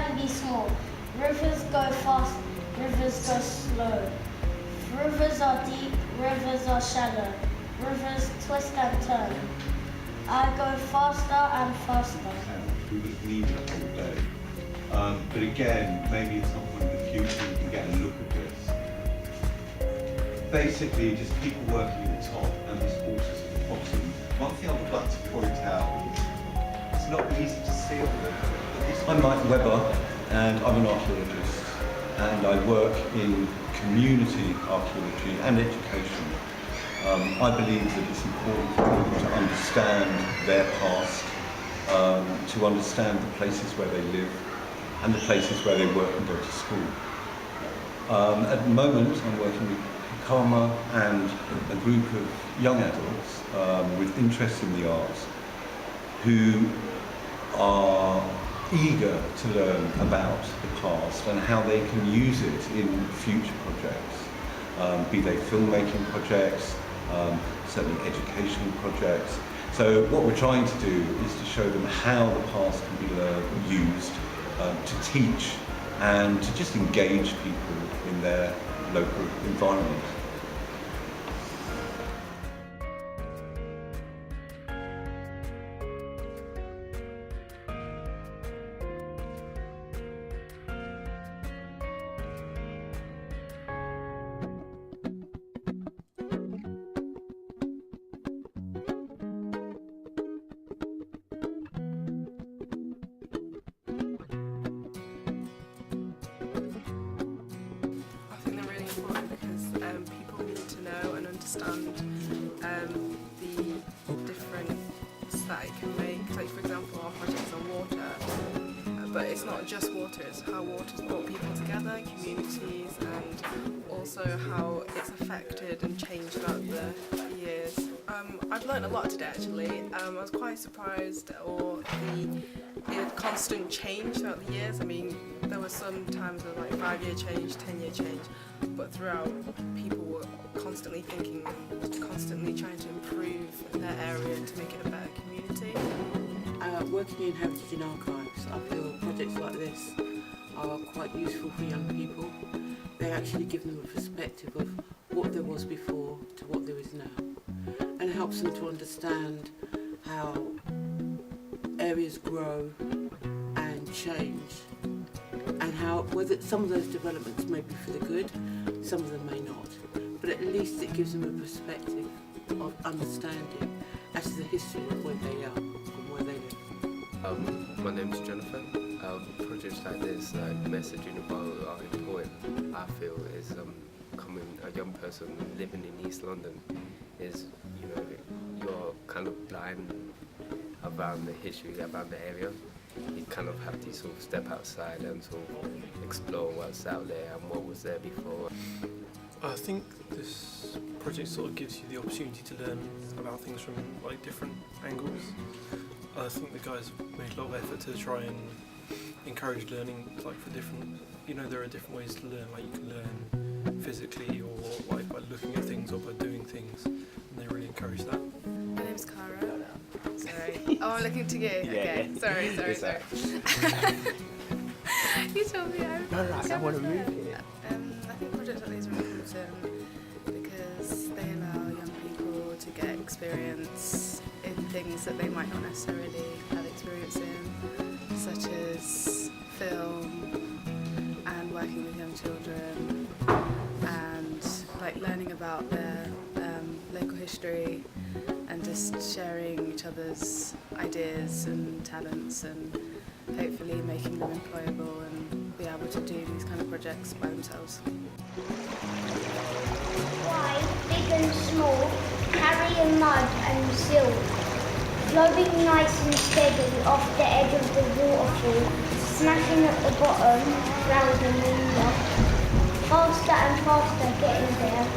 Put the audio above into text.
can be small. Rivers go fast, rivers go slow. Rivers are deep, rivers are shallow. Rivers twist and turn. I go faster and faster. We would need it a whole day. But again, maybe at some point in the future we can get a look at this. Basically, just people working at the top and this water at the bottom. One thing I would like to point out, it's not easy to see on there. I'm Mike Webber, and I'm an archaeologist, and I work in community archaeology and education. I believe that it's important for people to understand their past, to understand the places where they live and the places where they work and go to school. At the moment, I'm working with Kadima and a group of young adults with interest in the arts who are eager to learn about the past and how they can use it in future projects, be they filmmaking projects, certainly educational projects. So what we're trying to do is to show them how the past can be used to teach and to just engage people in their local environment. People need to know and understand the difference that it can make. Like, for example, our project's on water, but it's not just water, it's how water's brought people together, communities, and also how it's affected and changed throughout the years. I've learned a lot today, actually. I was quite surprised or the constant change throughout the years. I mean, there were some times of like 5-year change, 10-year change, but throughout people were constantly thinking, constantly trying to improve their area and to make it a better community. Working in heritage and archives, I feel projects like this are quite useful for young people. They actually give them a perspective of what there was before to what there is now, and helps them to understand how areas grow and change, and how whether some of those developments may be for the good, some of them may not, but at least it gives them a perspective of understanding as to the history of where they are and where they live. My name's Jonathan. Projects like this, like messaging about are important. I feel is coming a young person living in East London is, you know, you're kind of blind around the history, around the area. You kind of have to sort of step outside and sort of explore what's out there and what was there before. I think this project sort of gives you the opportunity to learn about things from like different angles. I think the guys made a lot of effort to try and encourage learning, like for different, you know, there are different ways to learn, like you can learn physically or like by looking at things or by doing things, and they really encourage that. My name's Cara. Sorry. Oh, I'm looking to you. Okay. Yeah. Sorry. You told me I want to move here. I think projects like these are really important because they allow young people to get experience in things that they might not necessarily have experience in, such as film and working with young children and like learning about their local history and just sharing each other's ideas and talents and hopefully making them employable and be able to do these kind of projects by themselves. Wide, big and small, carrying mud and silt, flowing nice and steady off the edge of the waterfall, smashing at the bottom, round and leaner, faster and faster getting there,